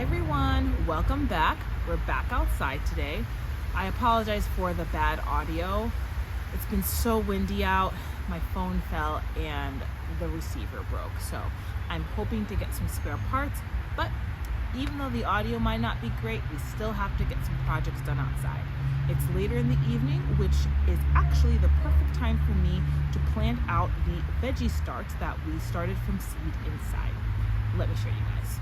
everyone, welcome back. We're back outside today. I apologize for the bad audio. It's been so windy out. My phone fell and the receiver broke. So I'm hoping to get some spare parts, but even though the audio might not be great, we still have to get some projects done outside. It's later in the evening, which is actually the perfect time for me to plant out the veggie starts that we started from seed inside. Let me show you guys.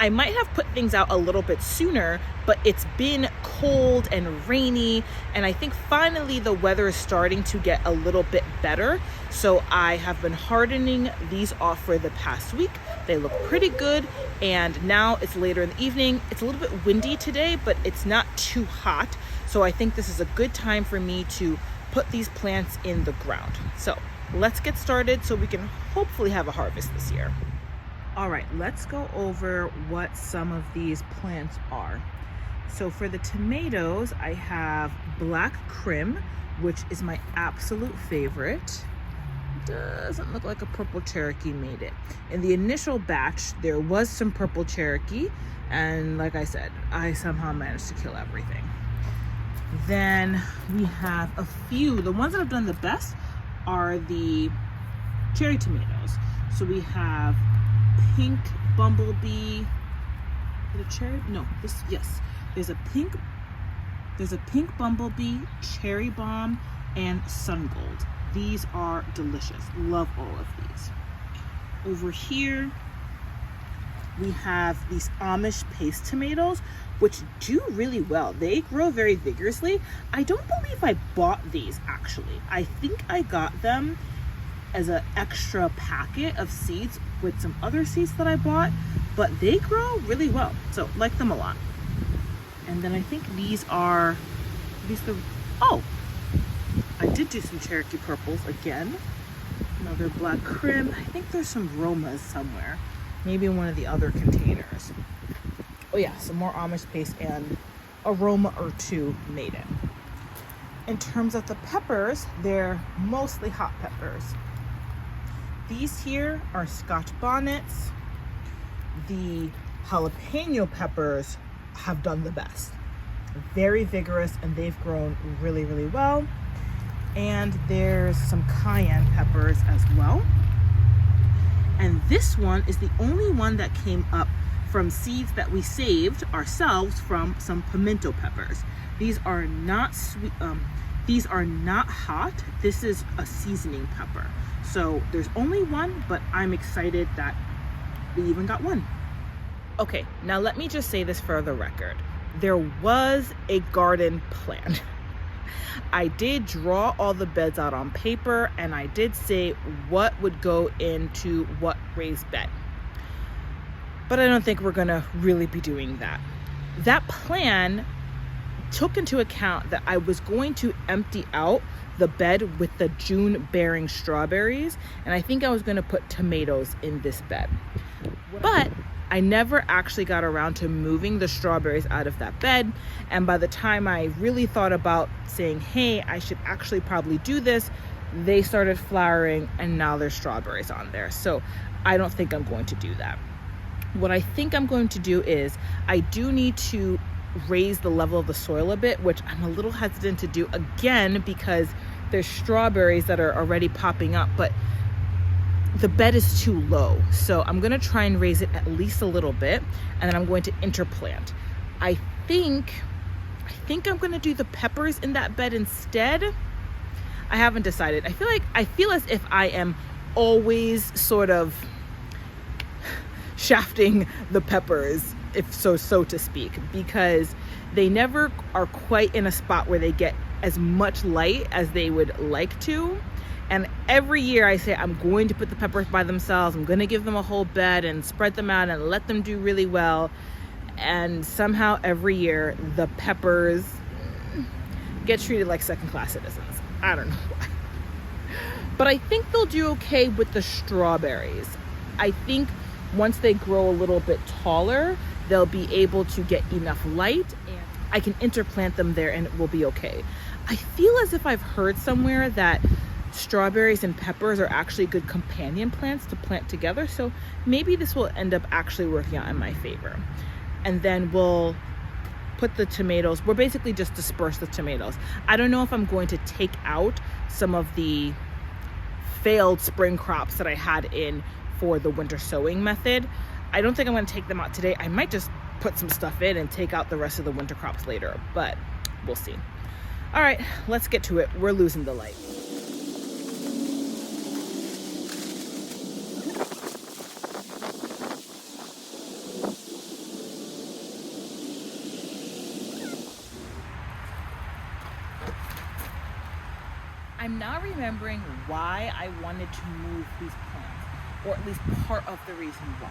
I might have put things out a little bit sooner, but it's been cold and rainy, and I think finally the weather is starting to get a little bit better. So I have been hardening these off for the past week. They look pretty good, and now it's later in the evening. It's a little bit windy today, but it's not too hot. So I think this is a good time for me to put these plants in the ground. So let's get started so we can hopefully have a harvest this year. All right, let's go over what some of these plants are. So for the tomatoes, I have black crim, which is my absolute favorite. Doesn't look like a purple Cherokee made it. In the initial batch, there was some purple Cherokee, and like I said, I somehow managed to kill everything. Then we have a few, the ones that have done the best are the cherry tomatoes. So we have pink bumblebee, the cherry, no, this, yes, there's a pink bumblebee, cherry bomb, and sun gold. These are delicious. Love all of these. Over here we have these Amish paste tomatoes, which do really well. They grow very vigorously. I don't believe I bought these actually. I think I got them as an extra packet of seeds with some other seeds that I bought, but they grow really well. So like them a lot. And then I think these are, oh, I did do some Cherokee purples again. Another black crim. I think there's some Romas somewhere. Maybe in one of the other containers. Oh yeah, some more Amish paste and a Roma or two made it. In terms of the peppers, they're mostly hot peppers. These here are Scotch bonnets. The jalapeno peppers have done the best. Very vigorous, and they've grown really, really well. And there's some cayenne peppers as well. And this one is the only one that came up from seeds that we saved ourselves from some pimento peppers. These are not sweet, these are not hot. This is a seasoning pepper. So there's only one, but I'm excited that we even got one. Okay, now let me just say this for the record. There was a garden plan. I did draw all the beds out on paper, and I did say what would go into what raised bed. But I don't think we're gonna really be doing that. That plan took into account that I was going to empty out the bed with the June bearing strawberries, and I think I was going to put tomatoes in this bed. But I never actually got around to moving the strawberries out of that bed, and by the time I really thought about saying, hey, I should actually probably do this, they started flowering and now there's strawberries on there. So I don't think I'm going to do that. What I think I'm going to do is I do need to raise the level of the soil a bit, which I'm a little hesitant to do again because there's strawberries that are already popping up, but the bed is too low. So I'm going to try and raise it at least a little bit, and then I'm going to interplant. I think I'm going to do the peppers in that bed instead. I haven't decided. I feel as if I am always sort of shafting the peppers, if so to speak, because they never are quite in a spot where they get as much light as they would like to. And every year I say I'm going to put the peppers by themselves, I'm going to give them a whole bed and spread them out and let them do really well, and somehow every year the peppers get treated like second-class citizens. I don't know why, but I think they'll do okay with the strawberries. I think once they grow a little bit taller, they'll be able to get enough light, and I can interplant them there and it will be okay. I feel as if I've heard somewhere that strawberries and peppers are actually good companion plants to plant together, so maybe this will end up actually working out in my favor. and then we'll put the tomatoes, we'll basically just disperse the tomatoes. I don't know if I'm going to take out some of the failed spring crops that I had in for the winter sowing method. I don't think I'm going to take them out today. I might just put some stuff in and take out the rest of the winter crops later, but we'll see. All right, let's get to it. We're losing the light. I'm now remembering why I wanted to move these plants, or at least part of the reason why.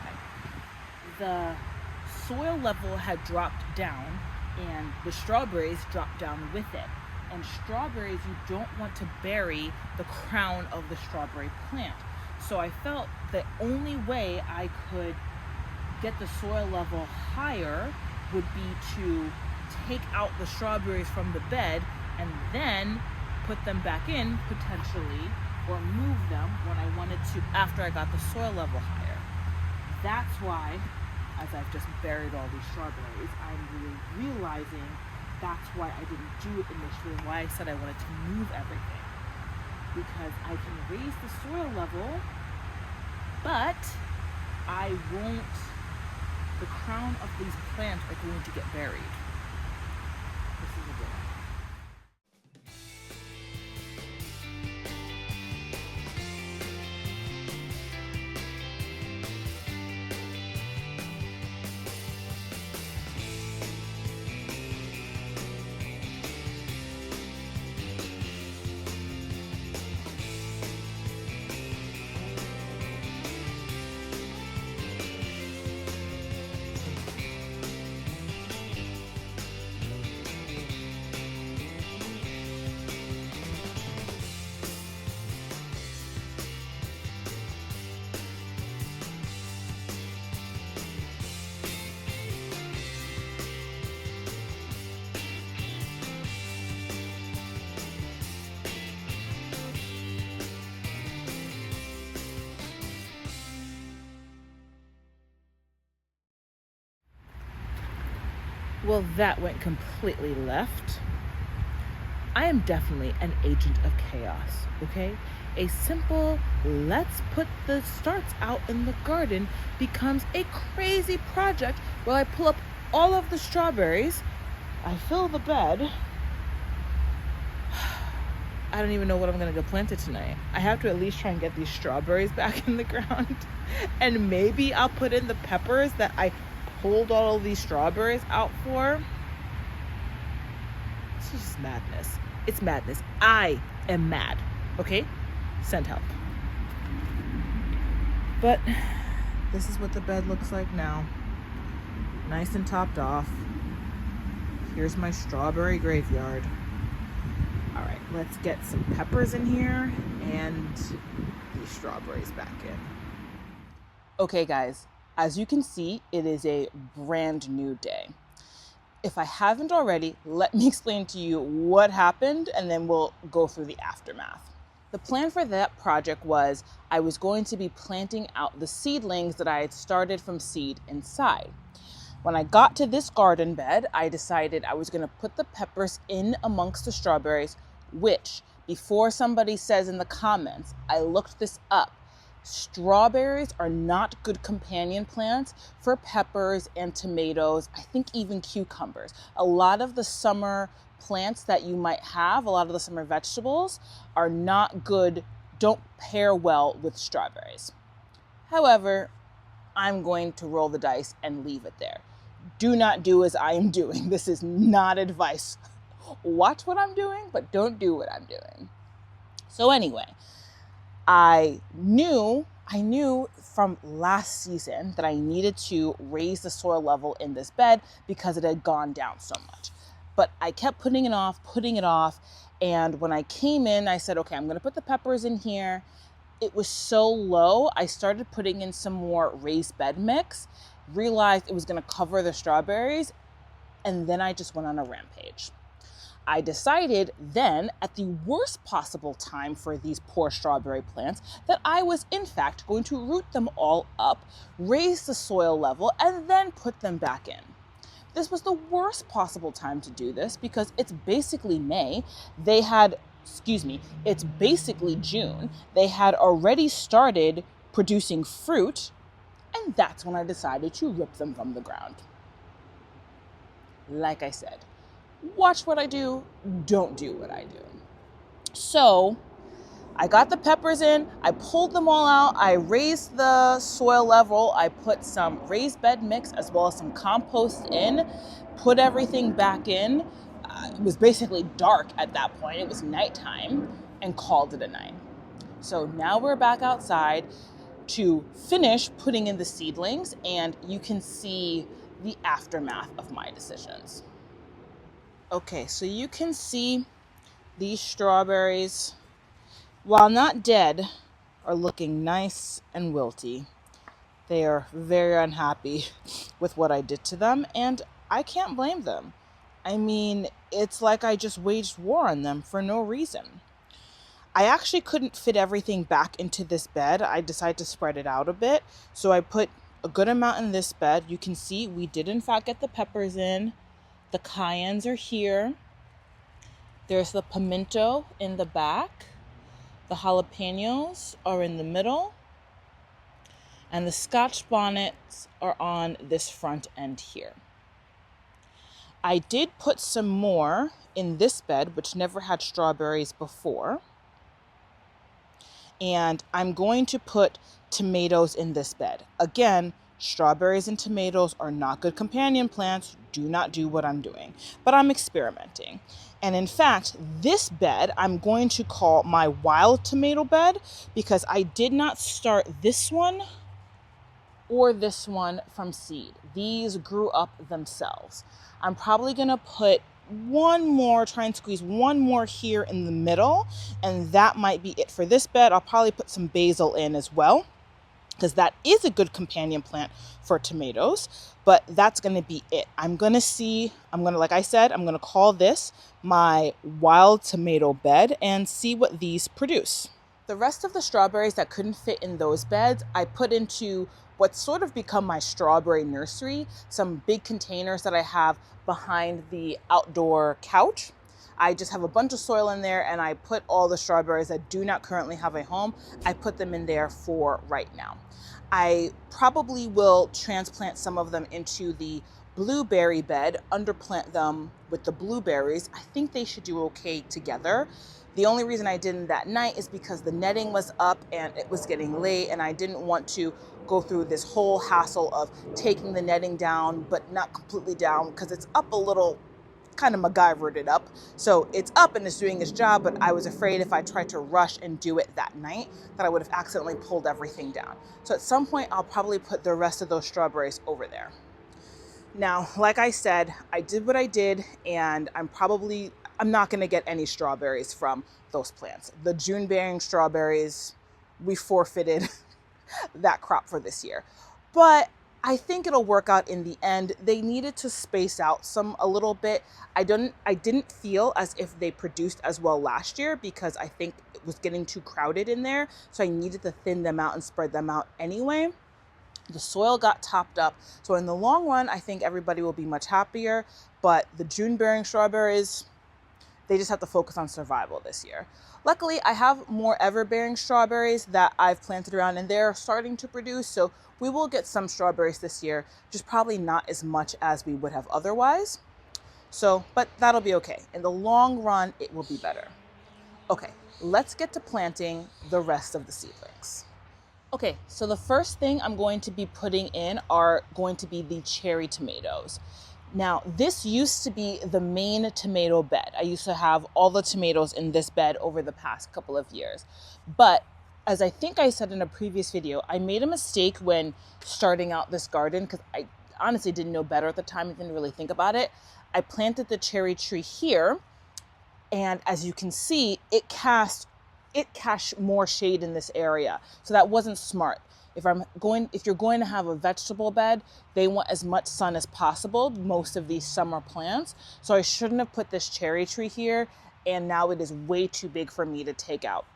The soil level had dropped down and the strawberries dropped down with it. And strawberries, you don't want to bury the crown of the strawberry plant. So I felt the only way I could get the soil level higher would be to take out the strawberries from the bed and then put them back in potentially, or move them when I wanted to after I got the soil level higher. That's why, as I've just buried all these strawberries, I'm really realizing that's why I didn't do it initially, why I said I wanted to move everything. Because I can raise the soil level, but the crown of these plants are going to get buried. This is a good one. Well, that went completely left. I am definitely an agent of chaos, okay? A simple, let's put the starts out in the garden becomes a crazy project where I pull up all of the strawberries, I fill the bed. I don't even know what I'm gonna go plant it tonight. I have to at least try and get these strawberries back in the ground. And maybe I'll put in the peppers that I pulled all of these strawberries out for. This is just madness. It's madness. I am mad, okay? Send help. But this is what the bed looks like now. Nice and topped off. Here's my strawberry graveyard. All right, let's get some peppers in here and these strawberries back in. Okay, guys. As you can see, it is a brand new day. If I haven't already, let me explain to you what happened and then we'll go through the aftermath. The plan for that project was I was going to be planting out the seedlings that I had started from seed inside. When I got to this garden bed, I decided I was going to put the peppers in amongst the strawberries, which, before somebody says in the comments, I looked this up. Strawberries are not good companion plants for peppers and tomatoes, I think even cucumbers. A lot of the summer plants that you might have, a lot of the summer vegetables are not good, don't pair well with strawberries. However, I'm going to roll the dice and leave it there. Do not do as I am doing. This is not advice. Watch what I'm doing, but don't do what I'm doing. So anyway, I knew from last season that I needed to raise the soil level in this bed because it had gone down so much. But I kept putting it off. And when I came in, I said, okay, I'm going to put the peppers in here. It was so low, I started putting in some more raised bed mix, realized it was going to cover the strawberries, and then I just went on a rampage. I decided then, at the worst possible time for these poor strawberry plants, that I was in fact going to root them all up, raise the soil level, and then put them back in. This was the worst possible time to do this because it's basically May. It's basically June. They had already started producing fruit, and that's when I decided to rip them from the ground. Like I said, watch what I do, don't do what I do. So I got the peppers in, I pulled them all out, I raised the soil level, I put some raised bed mix as well as some compost in, put everything back in. It was basically dark at that point, it was nighttime, and called it a night. So now we're back outside to finish putting in the seedlings, and you can see the aftermath of my decisions. Okay, so you can see these strawberries, while not dead, are looking nice and wilty. They are very unhappy with what I did to them, and I can't blame them. I mean, it's like I just waged war on them for no reason. I actually couldn't fit everything back into this bed. I decided to spread it out a bit, so I put a good amount in this bed. You can see we did in fact get the peppers in. The cayennes are here. There's the pimento in the back. The jalapenos are in the middle, and the Scotch bonnets are on this front end here. I did put some more in this bed, which never had strawberries before, and I'm going to put tomatoes in this bed. Again, strawberries and tomatoes are not good companion plants. Do not do what I'm doing, but I'm experimenting. And in fact, this bed I'm going to call my wild tomato bed because I did not start this one or this one from seed. These grew up themselves. I'm probably gonna put try and squeeze one more here in the middle, and that might be it for this bed. I'll probably put some basil in as well, because that is a good companion plant for tomatoes, but that's gonna be it. Like I said, I'm gonna call this my wild tomato bed and see what these produce. The rest of the strawberries that couldn't fit in those beds, I put into what's sort of become my strawberry nursery, some big containers that I have behind the outdoor couch. I just have a bunch of soil in there, and I put all the strawberries that do not currently have a home, I put them in there for right now. I probably will transplant some of them into the blueberry bed, underplant them with the blueberries. I think they should do okay together. The only reason I didn't that night is because the netting was up and it was getting late, and I didn't want to go through this whole hassle of taking the netting down, but not completely down because it's up a little, kind of MacGyvered it up. So it's up and it's doing its job, but I was afraid if I tried to rush and do it that night that I would have accidentally pulled everything down. So at some point I'll probably put the rest of those strawberries over there. Now, like I said, I did what I did, and I'm not gonna get any strawberries from those plants. The June bearing strawberries, we forfeited that crop for this year. But I think it'll work out in the end. They needed to space out a little bit. I didn't feel as if they produced as well last year because I think it was getting too crowded in there. So I needed to thin them out and spread them out anyway. The soil got topped up. So in the long run, I think everybody will be much happier. But the June bearing strawberries, they just have to focus on survival this year. Luckily, I have more ever-bearing strawberries that I've planted around, and they're starting to produce. So we will get some strawberries this year, just probably not as much as we would have otherwise. But that'll be okay. In the long run, it will be better. Okay, let's get to planting the rest of the seedlings. Okay, so the first thing I'm going to be putting in are going to be the cherry tomatoes. Now, this used to be the main tomato bed. I used to have all the tomatoes in this bed over the past couple of years. But as I think I said in a previous video, I made a mistake when starting out this garden because I honestly didn't know better at the time. I didn't really think about it. I planted the cherry tree here, and as you can see, it cast more shade in this area. So that wasn't smart. If you're going to have a vegetable bed, they want as much sun as possible, most of these summer plants. So I shouldn't have put this cherry tree here, and now it is way too big for me to take out.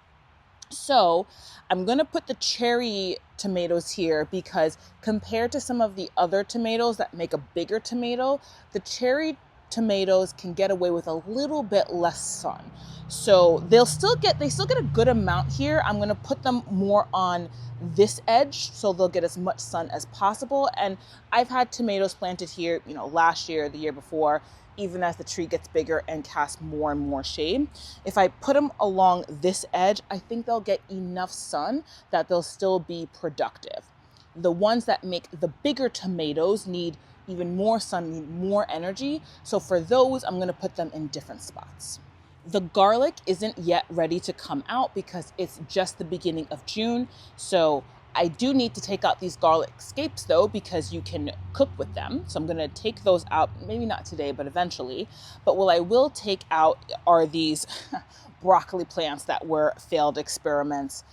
So I'm going to put the cherry tomatoes here because compared to some of the other tomatoes that make a bigger tomato, the cherry tomatoes can get away with a little bit less sun. So they still get a good amount here. I'm going to put them more on this edge so they'll get as much sun as possible. And I've had tomatoes planted here, last year, the year before, even as the tree gets bigger and casts more and more shade. If I put them along this edge, I think they'll get enough sun that they'll still be productive. The ones that make the bigger tomatoes need even more sun, need more energy. So for those, I'm gonna put them in different spots. The garlic isn't yet ready to come out because it's just the beginning of June. So I do need to take out these garlic scapes though, because you can cook with them. So I'm gonna take those out, maybe not today, but eventually. But what I will take out are these broccoli plants that were failed experiments.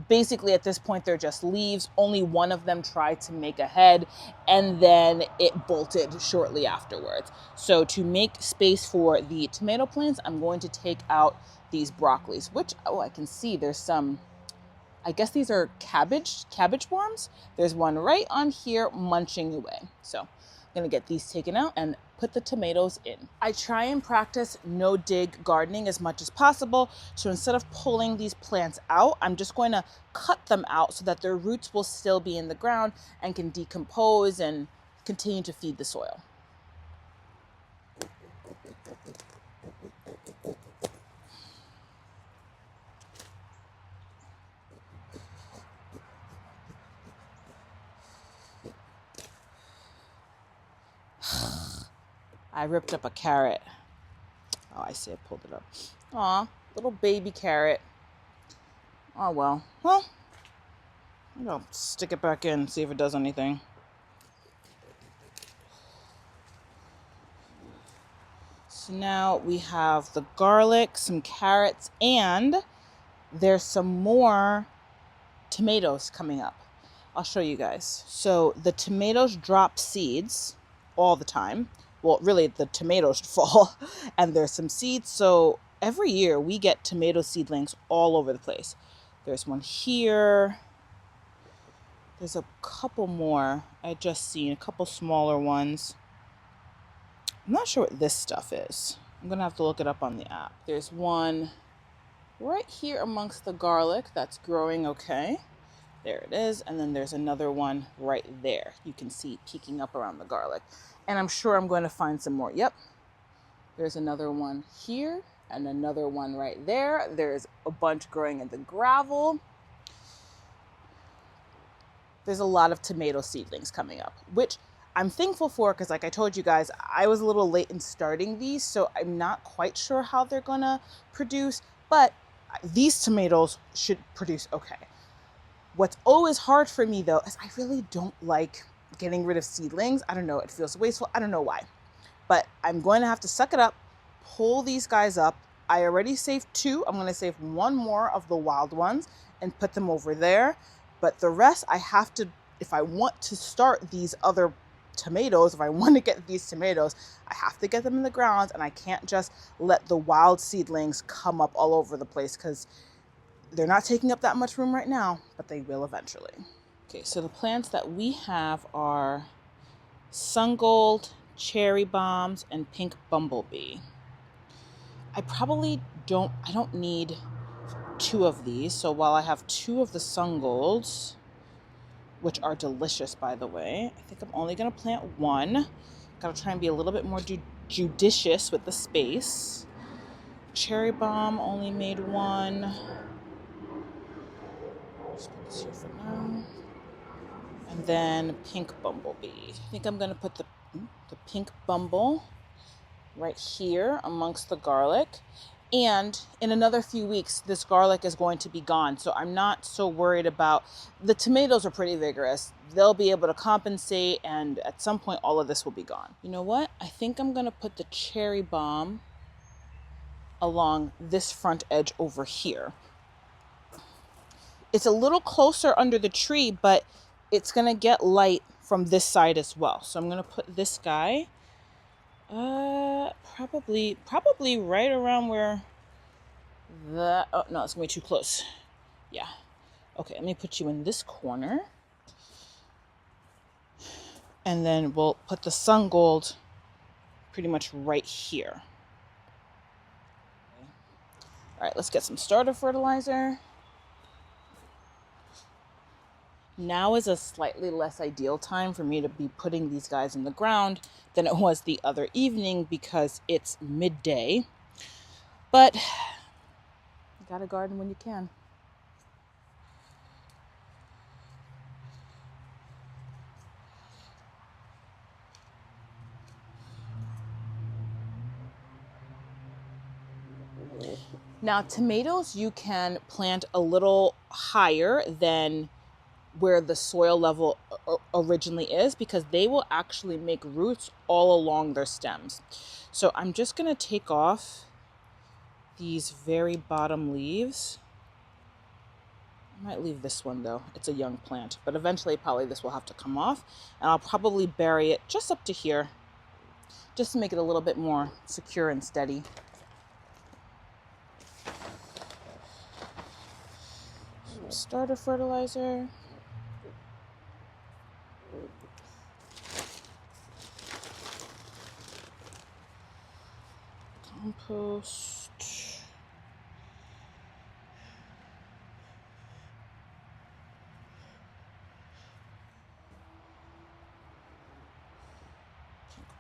Basically at this point, they're just leaves. Only one of them tried to make a head and then it bolted shortly afterwards. So to make space for the tomato plants, I'm going to take out these broccolis, which, I can see there's some, I guess these are cabbage worms. There's one right on here munching away. So I'm gonna get these taken out and put the tomatoes in. I try and practice no dig gardening as much as possible. So instead of pulling these plants out, I'm just going to cut them out so that their roots will still be in the ground and can decompose and continue to feed the soil. I ripped up a carrot. Oh, I see, I pulled it up. Aw, little baby carrot. Oh, well, I'll stick it back in, see if it does anything. So now we have the garlic, some carrots, and there's some more tomatoes coming up. I'll show you guys. So the tomatoes drop seeds all the time. Well, really, the tomatoes fall and there's some seeds. So every year we get tomato seedlings all over the place. There's one here. There's a couple more I just seen, a couple smaller ones. I'm not sure what this stuff is. I'm gonna have to look it up on the app. There's one right here amongst the garlic that's growing okay. There it is. And then there's another one right there. You can see peeking up around the garlic. And I'm sure I'm going to find some more. Yep. There's another one here and another one right there. There's a bunch growing in the gravel. There's a lot of tomato seedlings coming up, which I'm thankful for because like I told you guys, I was a little late in starting these, so I'm not quite sure how they're going to produce, but these tomatoes should produce okay. What's always hard for me though is I really don't like getting rid of seedlings. I don't know, it feels wasteful. I don't know why, but I'm going to have to suck it up, pull these guys up. I already saved 2. I'm going to save 1 more of the wild ones and put them over there. But the rest I have to, if I want to start these other tomatoes, if I want to get these tomatoes, I have to get them in the ground and I can't just let the wild seedlings come up all over the place because they're not taking up that much room right now, but they will eventually. Okay, so the plants that we have are sun gold, cherry bombs, and pink bumblebee. I don't need 2 of these. So while I have 2 of the sun golds, which are delicious, by the way, I think I'm only gonna plant 1. Gotta try and be a little bit more judicious with the space. Cherry bomb only made 1. Just put this here for now. And then pink bumblebee. I think I'm gonna put the pink bumble right here amongst the garlic. And in another few weeks, this garlic is going to be gone. So I'm not so worried about, the tomatoes are pretty vigorous. They'll be able to compensate and at some point all of this will be gone. You know what? I think I'm gonna put the cherry bomb along this front edge over here. It's a little closer under the tree, but it's gonna get light from this side as well. So I'm gonna put this guy probably right around where the, oh no, it's gonna be too close. Yeah. Okay, let me put you in this corner. And then we'll put the sun gold pretty much right here. All right, let's get some starter fertilizer. Now is a slightly less ideal time for me to be putting these guys in the ground than it was the other evening because it's midday. But you gotta garden when you can. Now, tomatoes you can plant a little higher than where the soil level originally is because they will actually make roots all along their stems. So I'm just going to take off these very bottom leaves. I might leave this one though. It's a young plant, but eventually probably this will have to come off, and I'll probably bury it just up to here just to make it a little bit more secure and steady. Some starter fertilizer. Compost.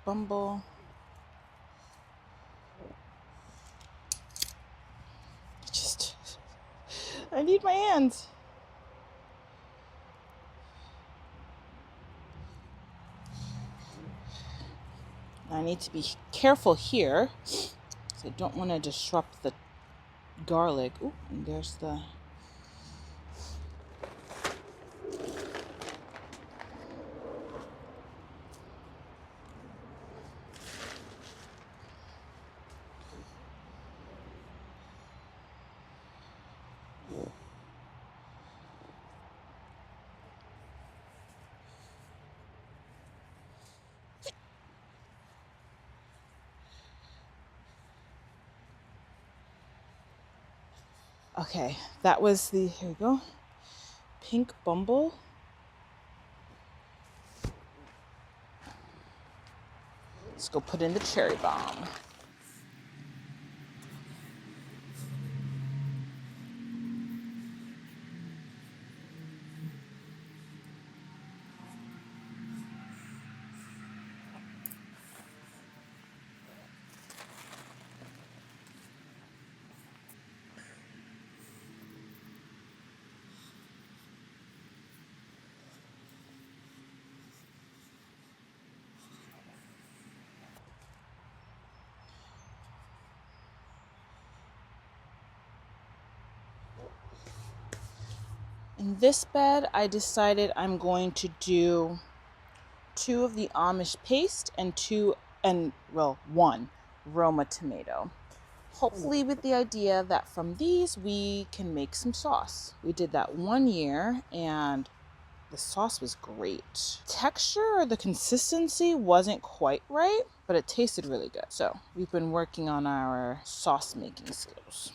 Bumble. I need my hands. I need to be careful here because I don't want to disrupt the garlic. Ooh, and there's the... Okay, that was the, here we go, pink bumble. Let's go put in the cherry bomb. In this bed, I decided I'm going to do 2 of the Amish paste and one Roma tomato. Hopefully with the idea that from these we can make some sauce. We did that 1 year and the sauce was great. Texture or the consistency wasn't quite right, but it tasted really good. So we've been working on our sauce making skills.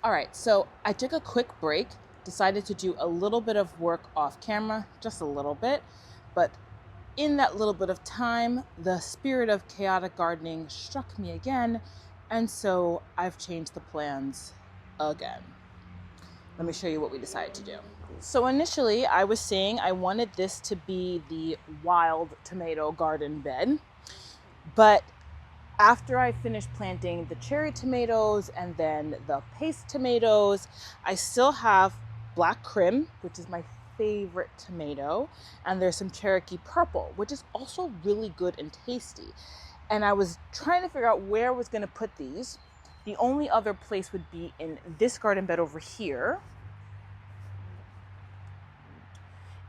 All right, so I took a quick break, decided to do a little bit of work off camera, just a little bit, but in that little bit of time, the spirit of chaotic gardening struck me again, And so I've changed the plans again. Let me show you what we decided to do. So initially I was saying I wanted this to be the wild tomato garden bed, but after I finished planting the cherry tomatoes and then the paste tomatoes, I still have black Krim, which is my favorite tomato, and there's some Cherokee purple, which is also really good and tasty. And I was trying to figure out where I was going to put these. The only other place would be in this garden bed over here.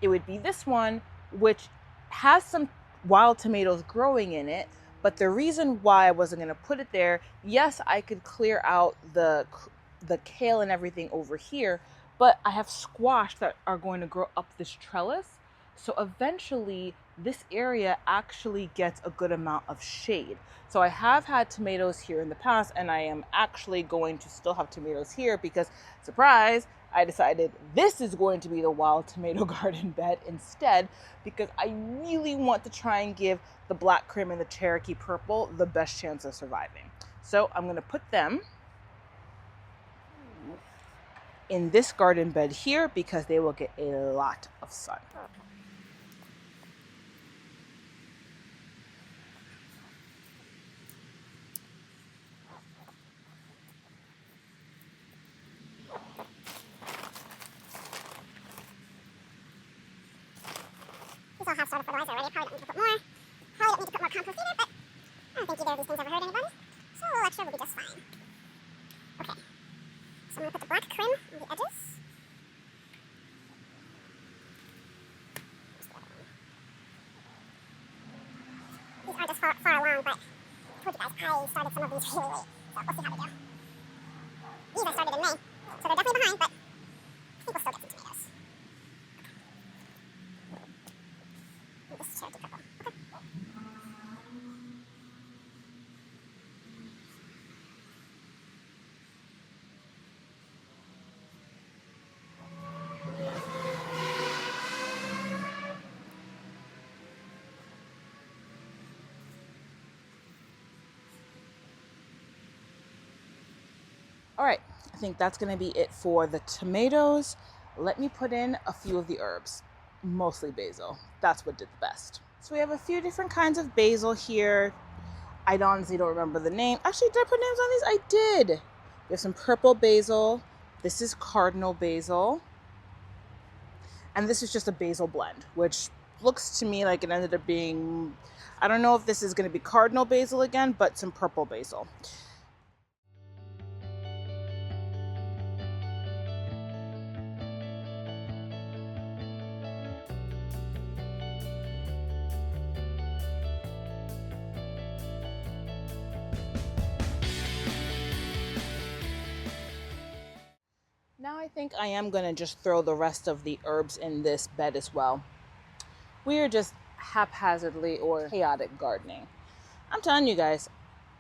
It would be this one, which has some wild tomatoes growing in it. But the reason why I wasn't going to put it there, yes, I could clear out the kale and everything over here, but I have squash that are going to grow up this trellis. So eventually this area actually gets a good amount of shade. So I have had tomatoes here in the past, and I am actually going to still have tomatoes here because, surprise, I decided this is going to be the wild tomato garden bed instead, because I really want to try and give the black Krim and the Cherokee purple the best chance of surviving. So I'm going to put them in this garden bed here because they will get a lot of sun. These all have sort of fertilizer already. Probably don't need to put more. Probably don't need to put more compost either, but I don't think either of these things ever hurt anybody. So a little extra will be just fine. Okay. So I'm going to put the black Krim on the edges. These aren't as far along, but I told you guys I started some of these really late. So we'll see how they do. These I started in May, so they're definitely behind, but I think we'll still get some tomatoes. Okay. This is Cherokee purple. Okay. All right, I think that's going to be it for the tomatoes. Let me put in a few of the herbs, mostly basil. That's what did the best. So we have a few different kinds of basil here. I honestly don't remember the name. Actually, did I put names on these? I did. We have some purple basil. This is cardinal basil. And this is just a basil blend, which looks to me like it ended up being, I don't know if this is going to be cardinal basil again, but some purple basil. Now I think I am going to just throw the rest of the herbs in this bed as well. We are just haphazardly or chaotic gardening. I'm telling you guys,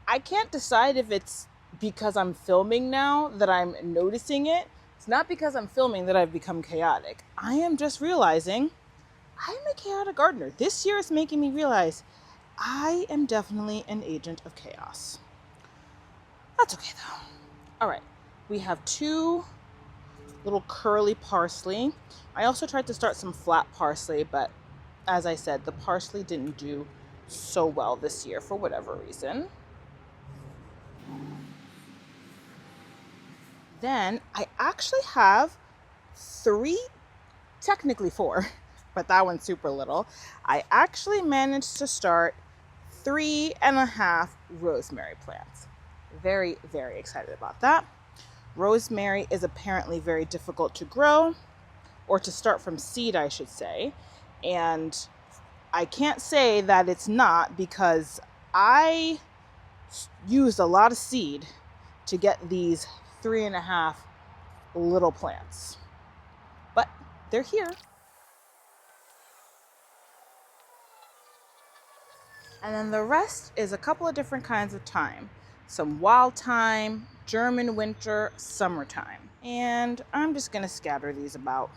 I can't decide if it's because I'm filming now that I'm noticing it. It's not because I'm filming that I've become chaotic. I am just realizing I'm a chaotic gardener. This year is making me realize I am definitely an agent of chaos. That's okay though. All right, we have 2 little curly parsley. I also tried to start some flat parsley, but as I said, the parsley didn't do so well this year for whatever reason. Then I actually have 3, technically 4, but that one's super little. I actually managed to start 3.5 rosemary plants. Very, very excited about that. Rosemary is apparently very difficult to grow, or to start from seed, I should say. And I can't say that it's not, because I used a lot of seed to get these 3.5 little plants. But they're here. And then the rest is a couple of different kinds of thyme. Some wild thyme, German winter, summertime. And I'm just gonna scatter these about.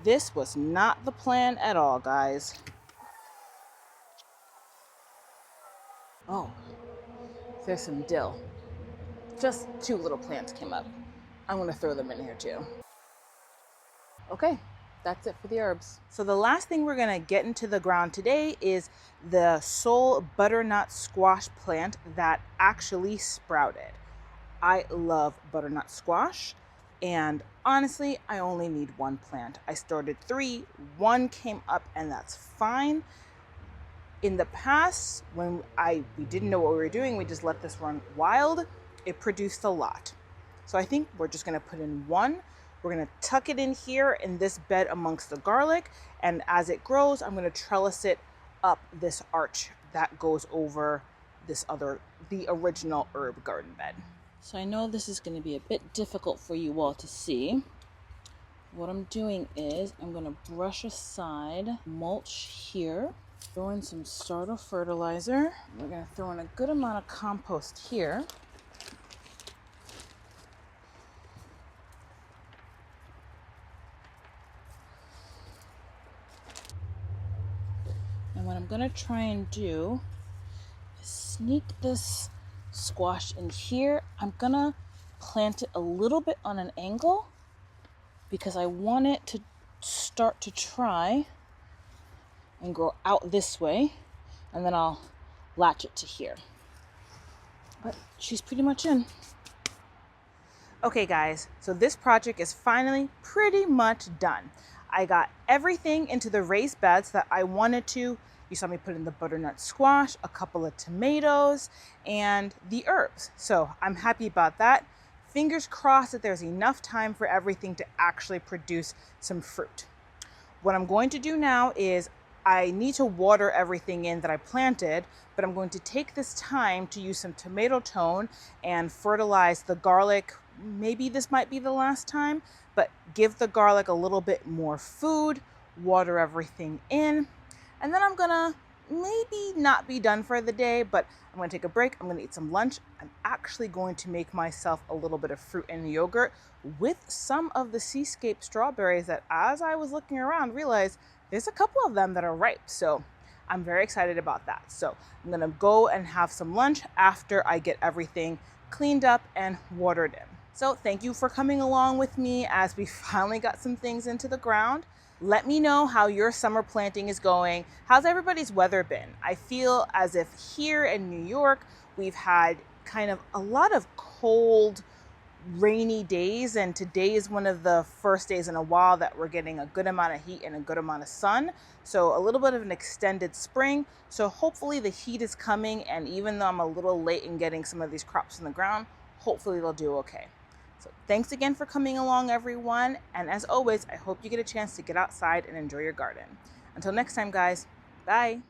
This was not the plan at all, guys. There's some dill. Just 2 little plants came up. I'm gonna throw them in here too. Okay, that's it for the herbs. So the last thing we're gonna get into the ground today is the Seoul butternut squash plant that actually sprouted. I love butternut squash, and honestly, I only need 1 plant. I started 3, 1 came up, and that's fine. In the past, when we didn't know what we were doing, we just let this run wild, it produced a lot. So I think we're just gonna put in 1. We're gonna tuck it in here in this bed amongst the garlic, and as it grows, I'm gonna trellis it up this arch that goes over the original herb garden bed. So I know this is gonna be a bit difficult for you all to see. What I'm doing is I'm gonna brush aside mulch here, throw in some starter fertilizer. We're gonna throw in a good amount of compost here. And what I'm gonna try and do is sneak this squash in here. I'm gonna plant it a little bit on an angle because I want it to start to try and grow out this way, and then I'll latch it to here. But she's pretty much in. Okay guys, so this project is finally pretty much done. I got everything into the raised beds that I wanted to. You saw me put in the butternut squash, a couple of tomatoes, and the herbs. So I'm happy about that. Fingers crossed that there's enough time for everything to actually produce some fruit. What I'm going to do now is I need to water everything in that I planted, but I'm going to take this time to use some tomato tone and fertilize the garlic. Maybe this might be the last time, but give the garlic a little bit more food, water everything in, and then I'm gonna maybe not be done for the day, but I'm gonna take a break. I'm gonna eat some lunch. I'm actually going to make myself a little bit of fruit and yogurt with some of the Seascape strawberries that, as I was looking around, realized there's a couple of them that are ripe. So I'm very excited about that. So I'm gonna go and have some lunch after I get everything cleaned up and watered in. So thank you for coming along with me as we finally got some things into the ground. Let me know how your summer planting is going. How's everybody's weather been? I feel as if here in New York, we've had kind of a lot of cold, rainy days, and today is one of the first days in a while that we're getting a good amount of heat and a good amount of sun. So a little bit of an extended spring. So hopefully the heat is coming, and even though I'm a little late in getting some of these crops in the ground, hopefully they'll do okay. So thanks again for coming along, everyone. And as always, I hope you get a chance to get outside and enjoy your garden. Until next time, guys, bye.